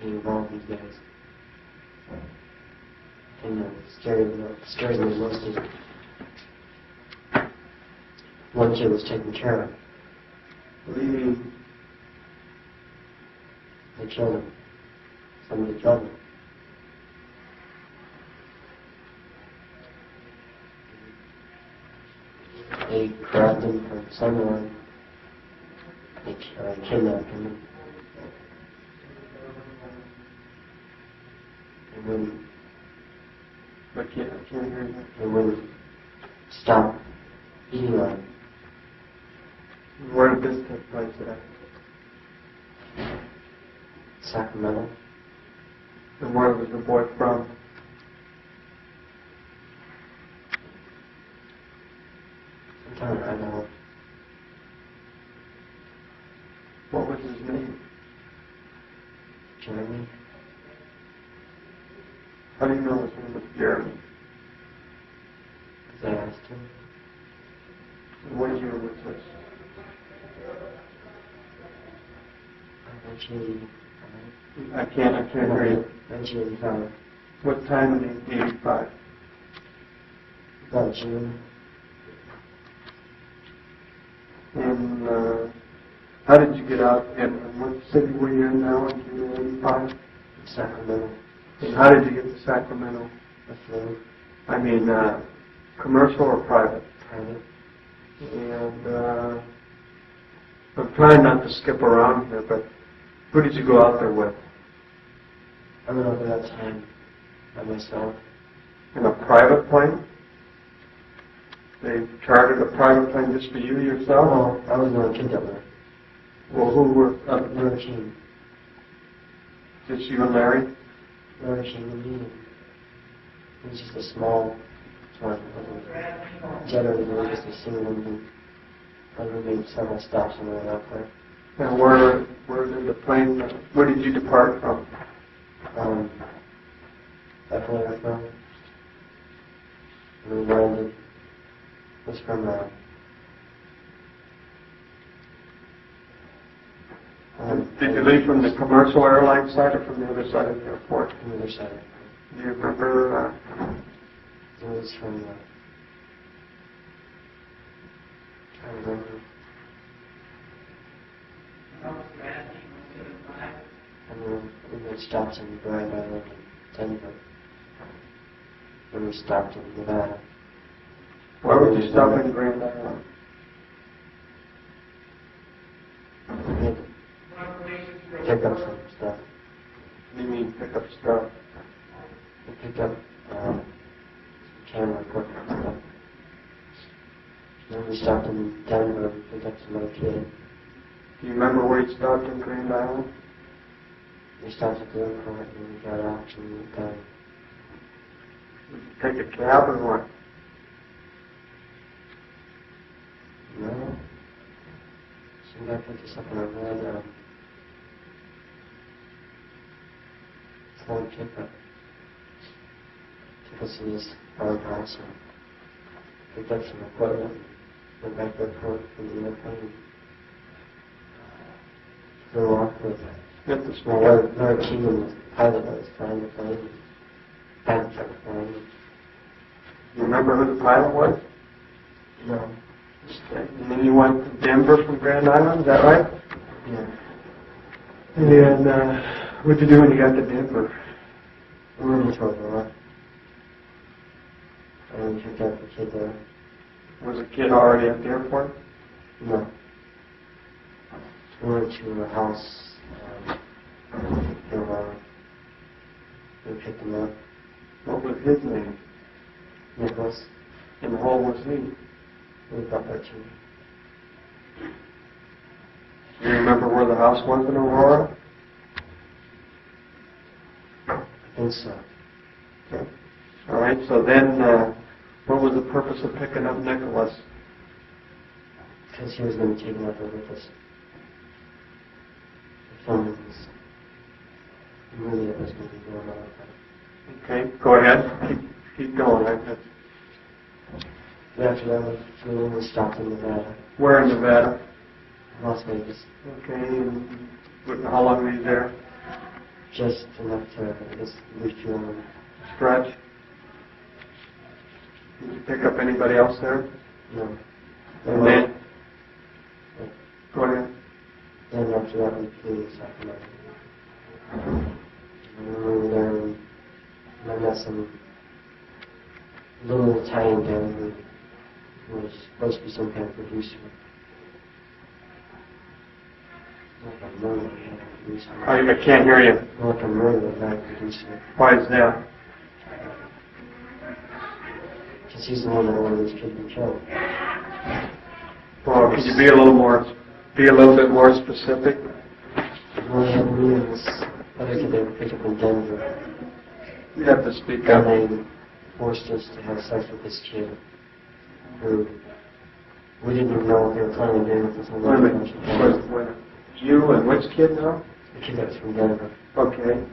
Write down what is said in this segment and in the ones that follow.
he involved these guys. And scares me most is one kid was taken care of. What do you mean? They killed him. Somebody killed him. They grabbed him from somewhere. They kidnapped him. And wouldn't. I can't hear you. They wouldn't stop beating on him. Where did this take place at? Sacramento. And where was the boy from? Sometime I know. What was his name? Jeremy. How do you know his name was Jeremy? Because I asked him. And what year was this? 1985. I can't hear you. 1985. What time in 1985? About June. And how did you get out? And what city were you in now in June 85? Sacramento. And how did you get to Sacramento? The flu. I mean, commercial or private? Private. And I'm trying not to skip around here, but who did you go out there with? I went over that time by myself. In a private plane? They chartered a private plane just for you yourself? No, I was the only kid that went. Well, who were? 13. Just you and Larry? Larry came with me. It was just a small one. Generally, we were just a single one. And we made several stops on the way out there. And where did the plane, where did you depart from? That's where we're from. And we landed. It was from did you leave from the commercial airline side or from the other side of the airport? From the other side. Do you remember? It was from I remember. And we made stops in Grand Island and Denver. And we stopped in Nevada. Why would you stop in Grand Island? Pick up some stuff. What do you mean pick up stuff? We picked up camera equipment and stuff. And then we stopped in Denver and picked up some other kid. Do you remember where you stopped in Grand Island? We stopped at the airport and we got off and we went down. Did you take a cab or what? No. Some guy picked us up in a red Ford pickup. Took us to this farmhouse and picked up some equipment. Went back to the airport from the airplane. Flew off with Get the well, small. another team was the pilot that was flying the plane. Pilot took the plane. You remember who the pilot was? No. And then you went to Denver from Grand Island, is that right? Yeah. And what'd you do when you got to Denver? We were into a door. And we picked up the kid there. Was the kid already at the airport? No. We went to a house in we picked him up. What was his name? Nicholas. And how old was he? He was about 13. Do you remember where the house was in Aurora? I think so. Okay. All right, so then what was the purpose of picking up Nicholas? Because he was going to be taken up there with us. The filming was a movie that was going to be going on. Okay, go ahead. Keep going. After that, we flew in and stopped in Nevada. Where in Nevada? Las Vegas. Okay, and how long were you there? Just enough to, I guess, refuel and stretch. Did you pick up anybody else there? No. And then, go ahead. Then after that, we flew to Sacramento. And we were there, and I met some little Italian guy who was supposed to be some kind of producer. Like a murderer, not a producer. I can't hear you. Like a murderer, not a producer. Why is that? Because he's the one that ordered this kid to be killed. Well, could you be a little bit more specific? Well, they had me and this other kid they were picked up in Denver. You have to speak up. And they forced us to have sex with this kid who we didn't even know what they were planning to do with this whole Wait a minute. You and which kid now? The kid that was from Denver. Okay.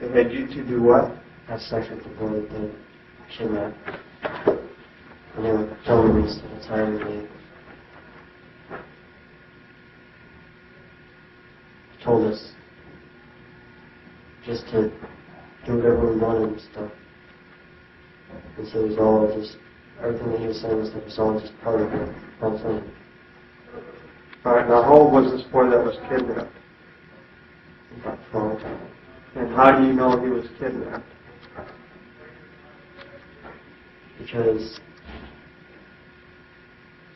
They had you two do what? Have sex with the boy that they kidnapped. And they were filming this at the time, and they told us just to do whatever we wanted and stuff. And so it was all just, everything that he was saying and stuff was all just part of the whole thing. All right, now how old was this boy that was kidnapped? About 12. And how do you know he was kidnapped? Because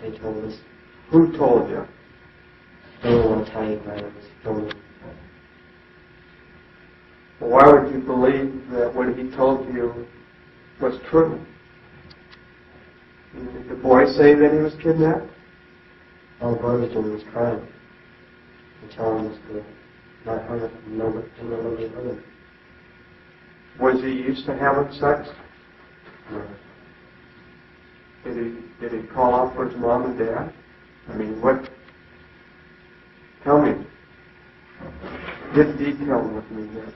they told us. Who told you? They didn't want to tell you about it. It was filming. Well, why would you believe that what he told you was true? Did the boy say that he was kidnapped? All the boy was doing was crying. And telling us to not hurt him. Nobody hurt him. Was he used to having sex? No. Did he call out for his mom and dad? I mean, what? Tell me. Get detailed with me here.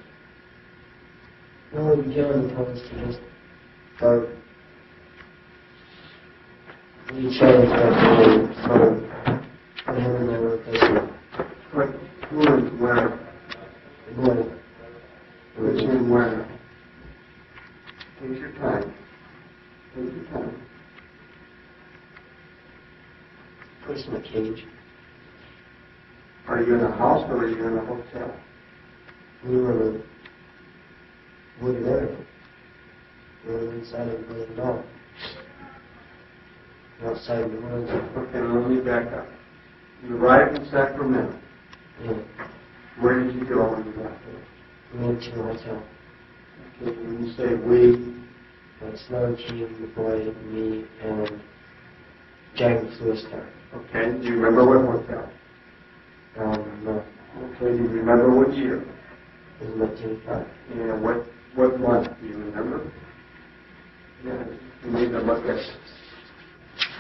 No, in the beginning he told us to just start. We tried to sort of put him in there with us. What? Who and where? The boy. Which and where? Take your time. Take your time. Put us in a cage. Are you in a house or are you in a hotel? We were in a wooded area. We were inside of the building dog. Outside of the woods. Okay, let me back up. You arrived in Sacramento. Yeah. Where did you go when you got there? We went to a hotel. Okay, when you say we, Snow, Keene, the boy, me, and Gary flew us there. okay, do you remember what hotel? No. Okay, do you remember what year? It was 1985. And what month? Do you remember? Yeah, you need to look at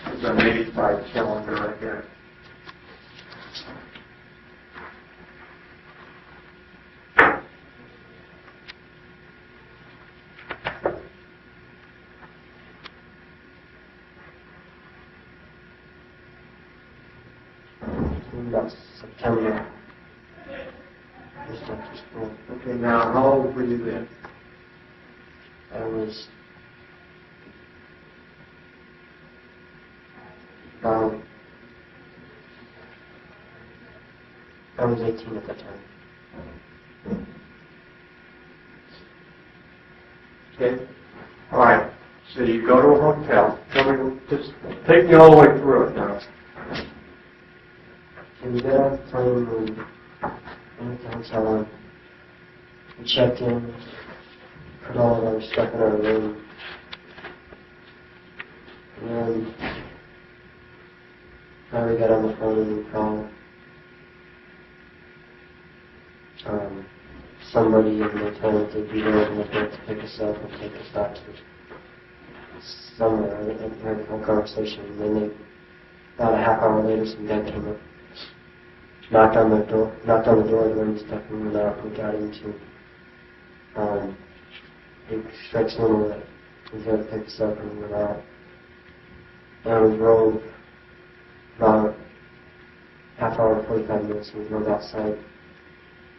it's an 85 calendar right here. About September. Just after school. Okay, now how old were you then? I was I was 18 at that time. Okay. All right. So you go to a hotel. Tell me, just take me all the way through it now. So we got off the plane, we went to the hotel, and we checked in, put all of our stuff in our room, and then finally got on the phone and we called somebody in the town to be there and to pick us up and take us out to somewhere, and had a whole conversation. And then about a half hour later, some guy came up, knocked on the door, the room and stuff, and we went out and got into a stretch limo that was there to pick us up, and we went out. And we drove about half hour, 45 minutes, and we drove outside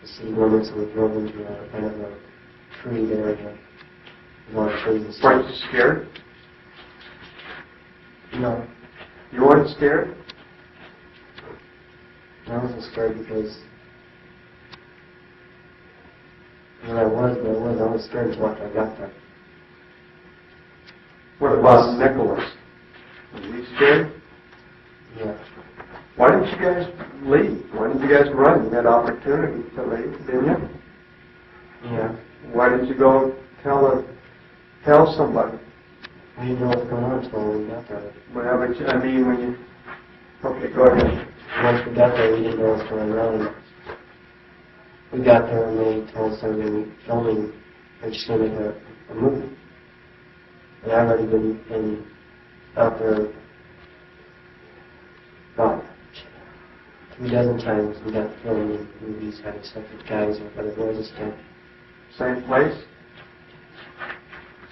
to see women, so we drove into a kind of a treated area. A lot of trees and stuff. Weren't you scared? No. You weren't scared? I wasn't scared because I was scared until after I got there. What about Nicholas? Was he scared? Yeah. Why didn't you guys leave? Why didn't you guys run? You had opportunity to leave, didn't you? Yeah. Why didn't you go tell somebody? We didn't know what was going on until we got there. Well, but I mean, when you... Okay, go ahead. Once we got there, we didn't know what was going on. We got there and they told us they were going to be filming. They're just going to make a movie. And I've already been out there about 3 dozen times. We got filming movies, having stuff with guys or other boys and stuff. Same place?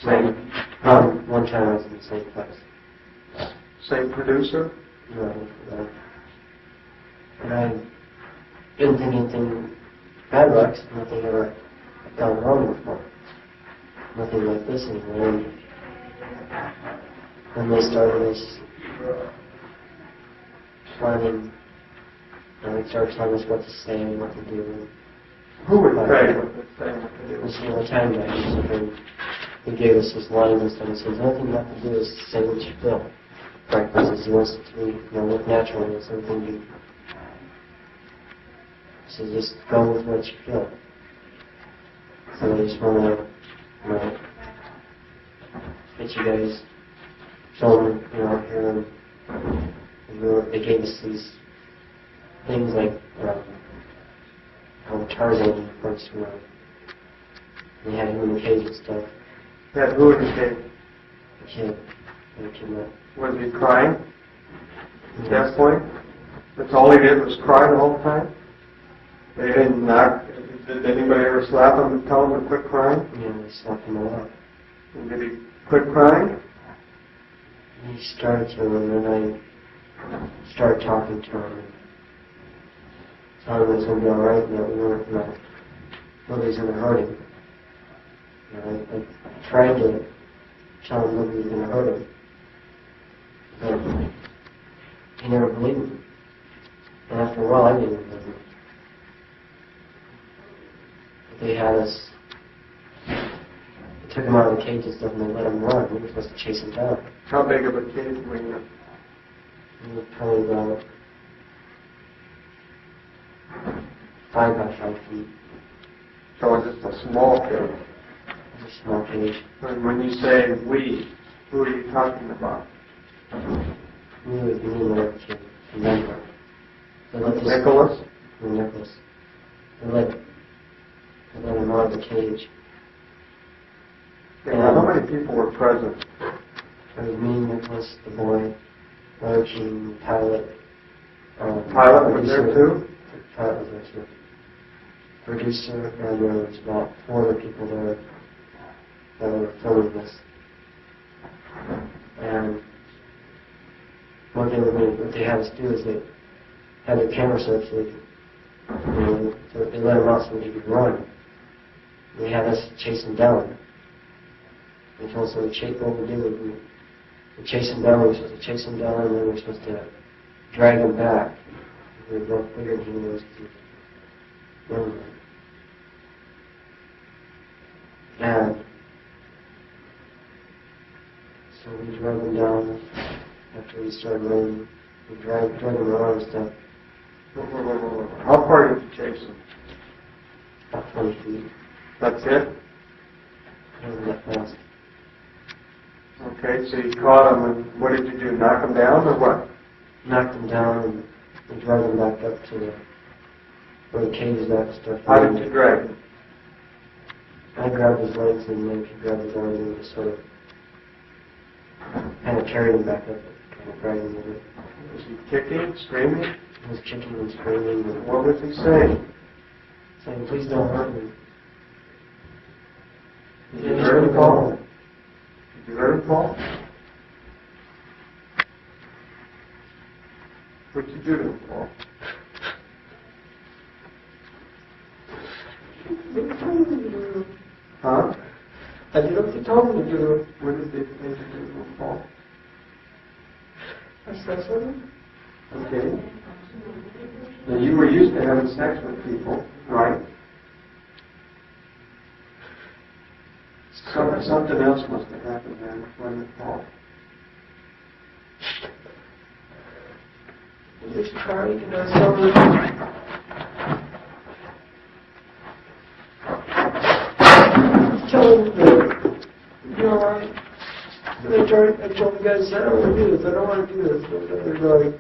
One time I was in the same place. Same producer? No. And I didn't think anything bad about it, 'cause nothing ever gone wrong before. Nothing like this anymore. When they started this planning, they started telling us what to say and what to do. Who would say what to do? It was the time guys. He gave us this line and stuff. He says, the only thing you have to do is say what you feel. Practice. He wants it to be, look natural and something you. He says, just go with what you feel. So I just want to, get you guys filming, here. And they gave us these things like, Tarzan first, They had him in the cage and stuff. Had who in the cage? The kid. The kid went. Was he crying at that point? That's all he did was cry the whole time? They didn't knock. Did anybody ever slap him and tell him to quit crying? Yeah, they slapped him a lot. And did he quit crying? He started to, and then I started talking to him. And telling him it was going to be alright, and that we weren't, nobody's going to hurt him. I tried to tell him nobody was going to hurt him. But he never believed me. And after a while, I didn't believe him. But they had us, they took him out of the cage and stuff, and they let him run. We were supposed to chase him down. How big of a cage were you in? He was probably about 5 by 5 feet. So it's just a small cage. It's a small cage. And when you say we, who are you talking about? We was me and the kid from Denver. Nicholas? Nicholas. They let him out of the cage. Yeah, how many people were present? It was me, Nicholas, the boy, Bonacci, the pilot. Pilot was there too? The pilot was there too. Producer, and there was about 4 other people there that were filming this. And what they had us do is they had their camera set up so they let him out so he could run. They had us chase him down. They told us what we did. We chase him down, we were supposed to chase him down, and then we were supposed to drag him back. We were both bigger than he was. And so we drug him down after we started running. We drug him around and stuff. How far did you chase him? About 20 feet. That's it? It wasn't that fast. Okay, so you caught him, and what did you do? Knock him down or what? Knocked him down and we drug him back up to where the cage is at and stuff. How did you drag him? I grabbed his legs and then he grabbed his arms and just sort of kind of carried him back up, kind of dragged him with it. Was he kicking, screaming? He was kicking and screaming. And What was he saying? saying, please don't hurt me. Did you hurt him, Paul? Did you hurt him, Paul? What'd you do to him, Paul? told him to do it. What did they think to do, Paul? I said something. Okay. Now you were used to having sex with people, right? Something else must have happened then when it Paul. He was crying and I was telling him. Telling him that, you know, I told the guy, I said, I don't want to do this, I don't want to do this. And they're like,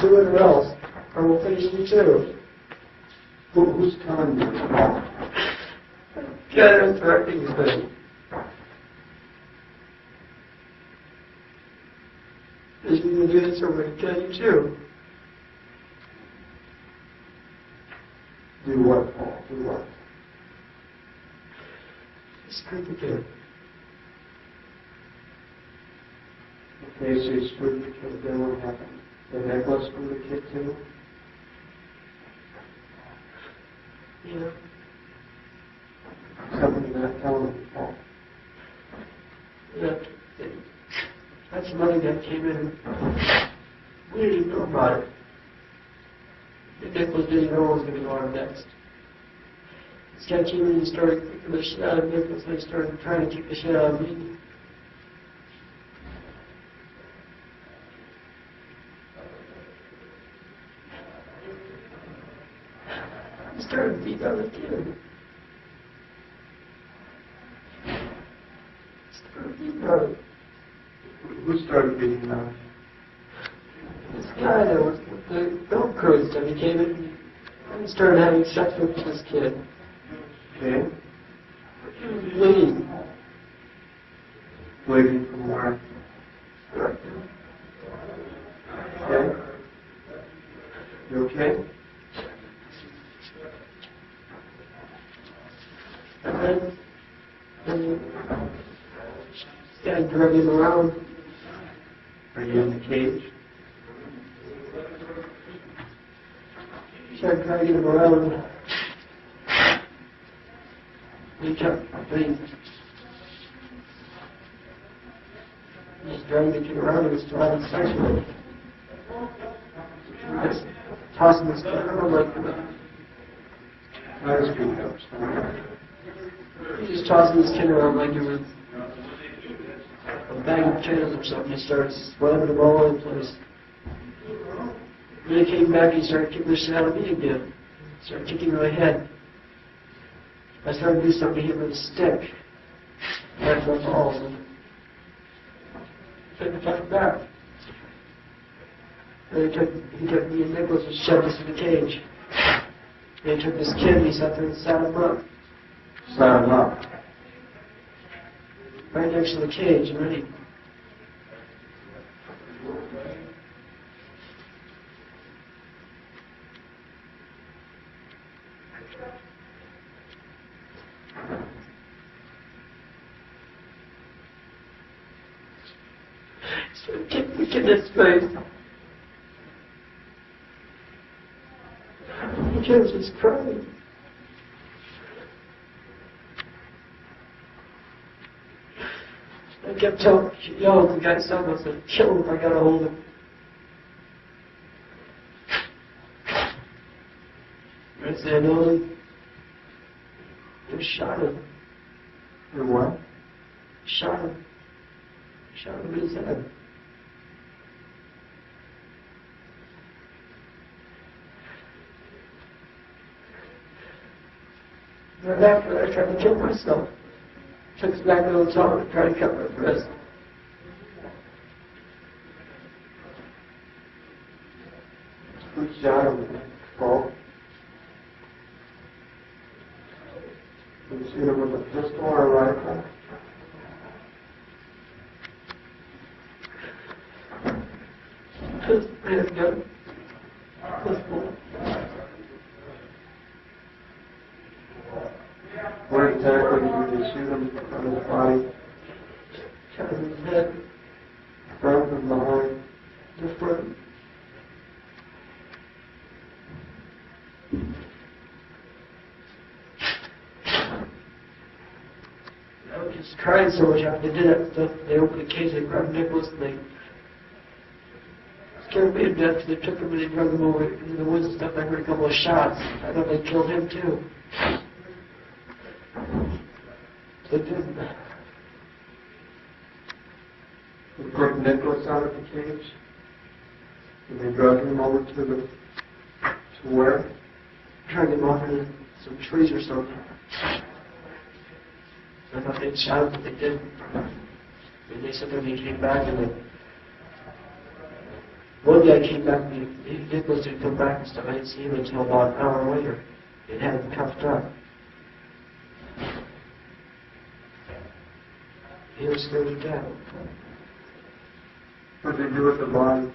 do it or else, or we'll finish you too. Who's telling you this, Paul? Yeah, that's directing his thing. If you're going to do this, I'm going to kill you too. Do what, Paul? Do what? Screw the kid. Okay, so you screwed the kid, then what happened? The necklace screwed the kid too? Yeah. Something you're not telling me, Paul. Yeah. That's money that came in. We didn't even know about it. The Nicholas didn't know what was going to go on next. This guy came in and started kicking the shit out of Nicholas, and I started trying to kick the shit out of me. He started beating on the kid. Who started beating on? This guy that was with the film crew and stuff, he came in and he started having sex with this kid. Okay. He was bleeding. Bleeding from where? Okay. You okay? And then this guy drug him around. Are you in the cage? Started dragging him around. He kept just dragging the kid around. He was still having sex with him. Just tossing this kid around like Let us speak up. he's just tossing this kid around like it was a bag of potatoes or something. He starts slamming them all in place. When he came back, he started kicking the shit out of me again. Started kicking my head. I started to do something to him with a stick. Right from the balls. And couldn't fight back. And he took me and Nicholas and shoved us in the cage. And he took this kid and he sat there and sat him up. Sat him up. Right next to the cage, and ready. So kick the kid in his face. The kid was just crying. I kept yelling at the guy's son, I said, kill him if I got a hold of him. I said, no, they shot him. You what? Shot him. Shot him in his head. Right after that, I tried to kill myself. Took us back to the hotel and tried to cut my wrist. Who shot him, Paul? Did you shoot him with a pistol or a rifle? Just handgun. Pistol. Where exactly did you shoot him on his body? Shot him in his head. Front and behind? The front. I was just crying so much after they did that stuff. They opened the cage, they grabbed Nicholas, and they scared me to death. They took him and they drug him over into the woods and stuff. I heard a couple of shots. I thought they killed him too. They didn't. They took Nicholas out of the cage, and they drug him over to where? Trying to get him off into some trees or something. I thought they'd shot him, but they didn't. And they said that he came back, and one guy came back, and Nicholas didn't come back and stuff. I didn't see him until about an hour later. They had him cuffed up. He was scared to death. What did they do with the body?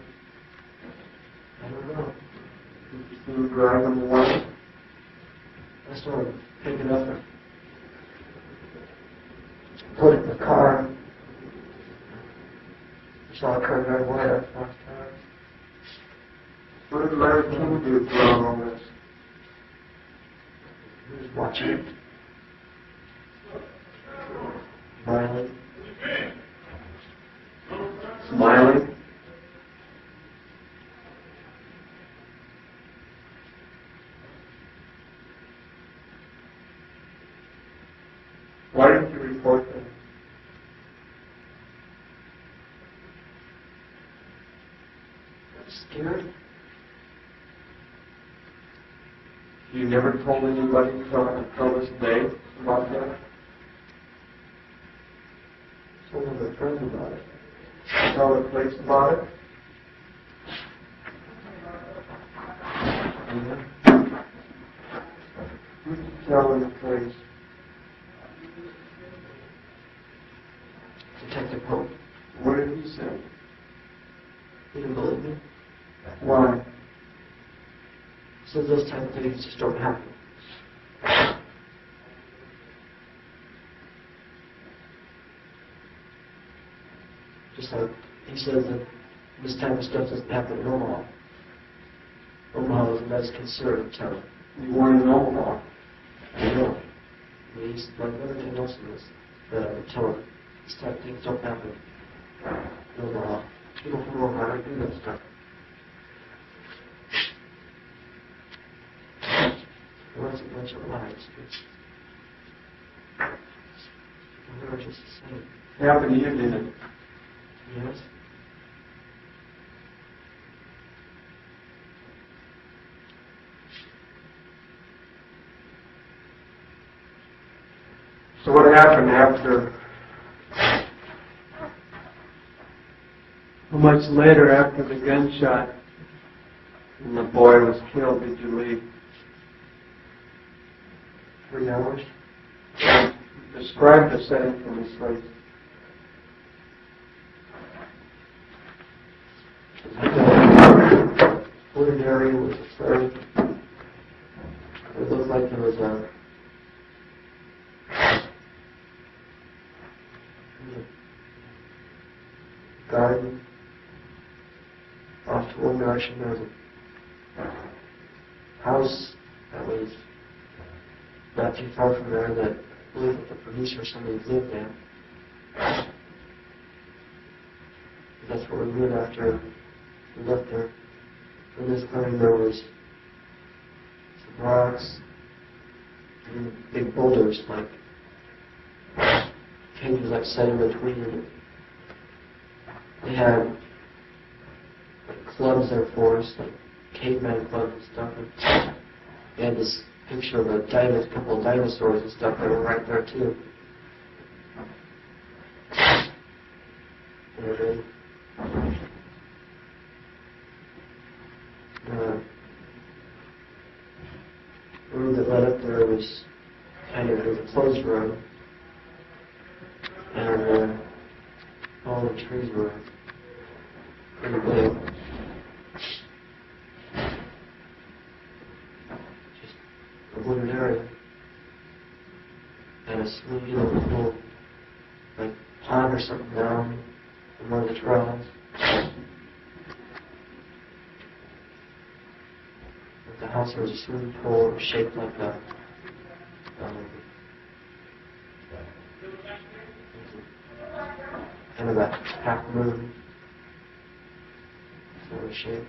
I don't know. Did you drag him away? I started picking up and put it in the car. I saw it turn right away. I thought, what did Larry King do throughout all this? he was watching it. Smiling. Smiling? Why didn't you report them? Scared? You never told anybody till this day about that? Told one of my friends about it. Tell the police about it? Who did you tell the police? Detective Pope. What did he say? He didn't believe me. Why? So those type of things just don't happen. Just like he says that this type of stuff doesn't happen in Omaha. Omaha is a nice conservative town. You weren't in Omaha. I know. He's like everything else in this town. This type of things don't happen in Omaha. People from Omaha don't do that stuff. It was a bunch of lies. They were just the same. It happened to you, didn't it? Yes. So what happened after? How much later after the gunshot and the boy was killed did you leave? 3 hours. Describe the setting for me, please. Wooded area was very. It looked like there was a garden off to one direction. There was a house that was not too far from there that I believe that the producer or somebody lived in. That's where we went after we left there. In this clearing there was some rocks and big boulders, like cages like set in between them. They had like clubs there for us, like caveman clubs and stuff. And they had this picture of a couple of dinosaurs and stuff that were right there too. And the room that led up there was kind of a closed room, and all the trees were pretty big. Just a wooded area, and a smooth, little like pond or something down in one of the trails. At the house there was a swimming pool shaped like a kind of that half moon sort of shape.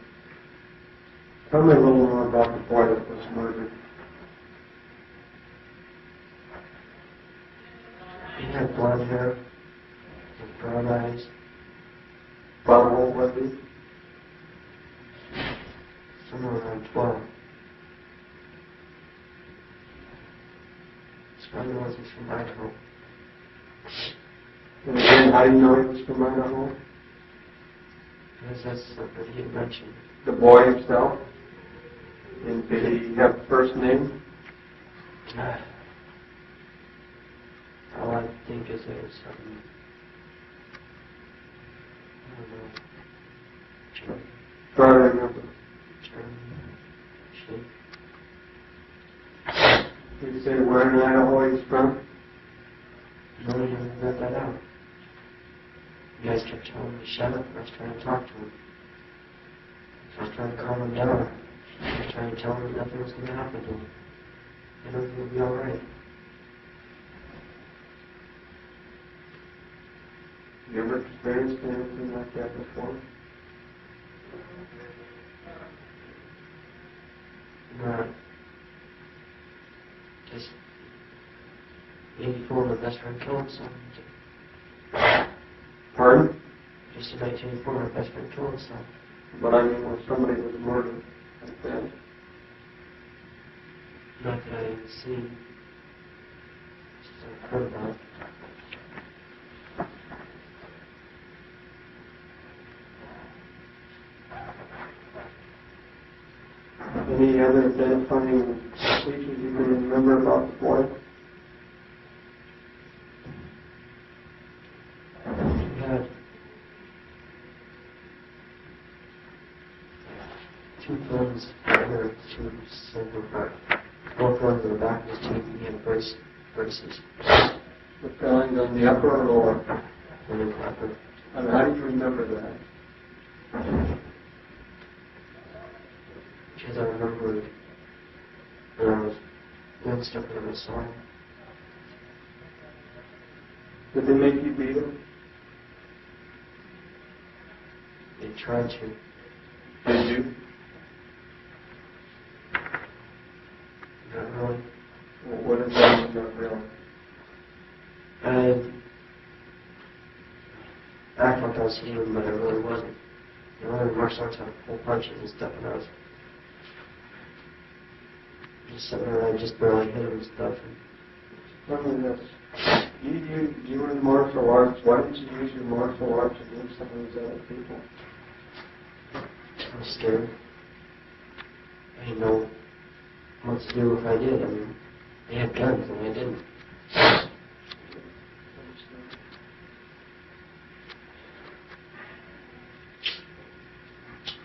Tell me a little more about the boy that was murdered. He had blonde hair and brown eyes. How old was he? Somewhere around 12. His brother was from Idaho. And again, how do you know he was from Idaho? Because that's something he had mentioned. The boy himself? And did he have a first name? All I think is there's something. I don't know. Try to remember. Did you say where in Idaho he's from? No, you haven't read that out. You guys kept telling me to shut up, and I was trying to talk to him. So I was trying to calm him down. I was trying to tell him that nothing was going to happen to him. And everything would be all right. You ever experienced anything like that before? No. Just 84, my best friend killed himself. Pardon? Just in 1984, my best friend killed himself. But I mean, when somebody was murdered like that. Not that I had seen. Just that I've heard about. Any other identifying features you can remember about the boy? He had two thumbs, or two silver part. Both ones in the back of his teeth, he had braces. The fillings on the upper or lower? And in the upper. And how do you remember that? Because I remember when I was doing stuff when I saw him. Did they make you beat him? They tried to. Did you? Not really. Well, what does that mean, not really? I act like I was hitting him, but I really wasn't. You know, in martial arts, I had full punches and stuff, and I was just sitting there and I just barely hit him and stuff. Tell me this. You were in martial arts. Why did you use your martial arts against some of these other people? I was scared. I didn't know what to do if I did. I mean, they had guns and I didn't.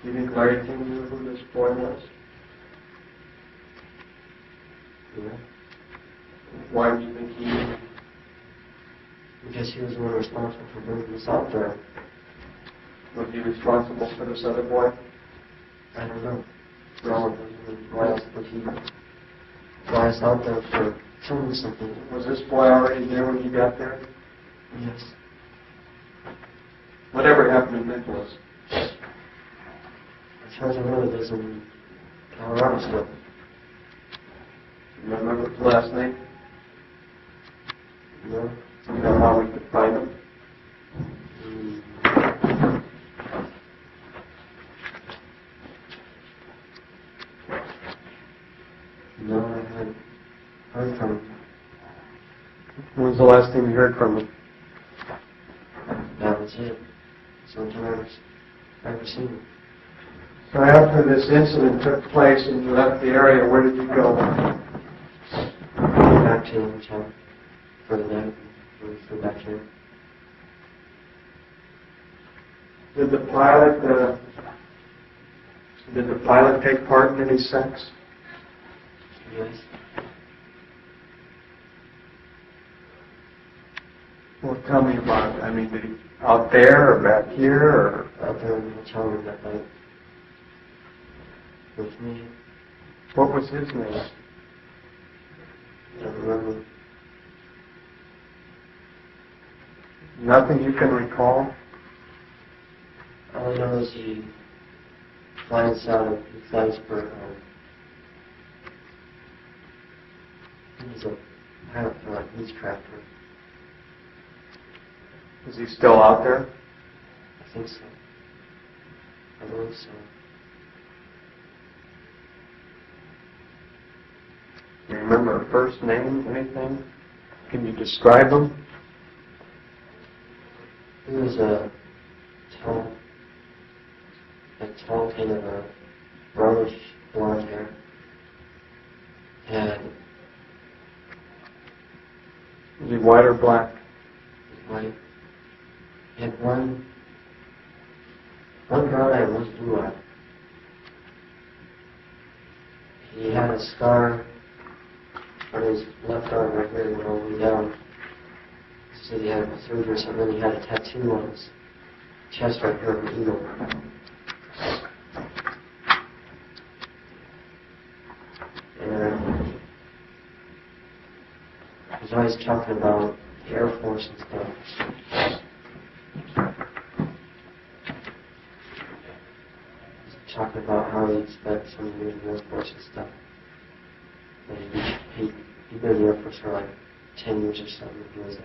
Do you think Larry King knew who this boy was? Yeah. Why do you think he knew? Because he was the one responsible for bringing us out there. Was he responsible for this other boy? I don't know. For all of them. Why else would he fly us out there for filming something? Was this boy already there when you got there? Yes. Whatever happened in Nicholas? As far as I know, it is in Colorado still. You remember his last name? No? You know how we could find him? No, I haven't heard from him. When was the last time you heard from him? That was it. Sometimes I've ever seen him. So after this incident took place and you left the area, where did you go? Back to the hotel for the night. We flew back here. Did the pilot take part in any sex? Yes. Well, tell me about it. I mean, did he out there or back here or? Out there in the hotel room that night. With me. What was his name? I don't remember. Nothing you can recall? All I know is he flies out of, he flies for, he's a pilot for like Beechcraft. Is he still out there? I think so. I believe so. Do you remember a first name, anything? Can you describe him? He was a tall kind of a brownish blonde hair. And Is he white or black? white. He had one brown eye and one blue eye. He had a scar on his left arm right here, went all the way down. He said he had a surgery or something, and he had a tattoo on his chest right here of an eagle. And he was always talking about the Air Force and stuff. Talking about how he spent some years in the Air Force and stuff. And he'd been in the Air Force for like 10 years or something. He was a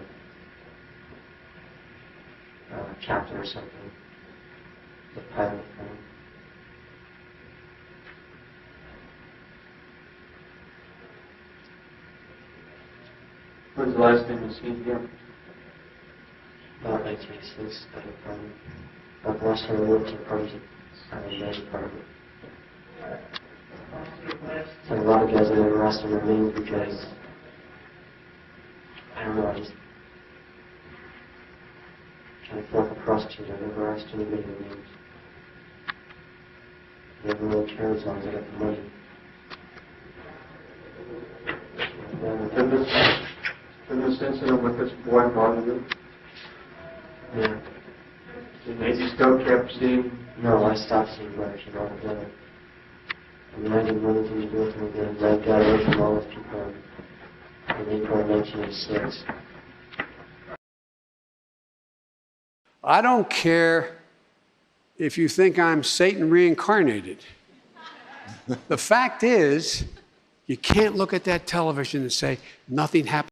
captain or something. The pilot thing. When's the last time you seen him? About 1986, I think probably. About the last time I went to probably part of it. Like a lot of guys I never asked them their names because I don't know, I just kind of feel like a prostitute. I never asked anybody their names. I never really cared as long as I got the money. In this incident with this boy bother you? Yeah. Has he still kept seeing? No, I stopped seeing Bonacci altogether. I mean, I didn't want anything to do with him again. I got away from all those people in April of 1986. I don't care if you think I'm Satan reincarnated. The fact is, you can't look at that television and say, nothing happened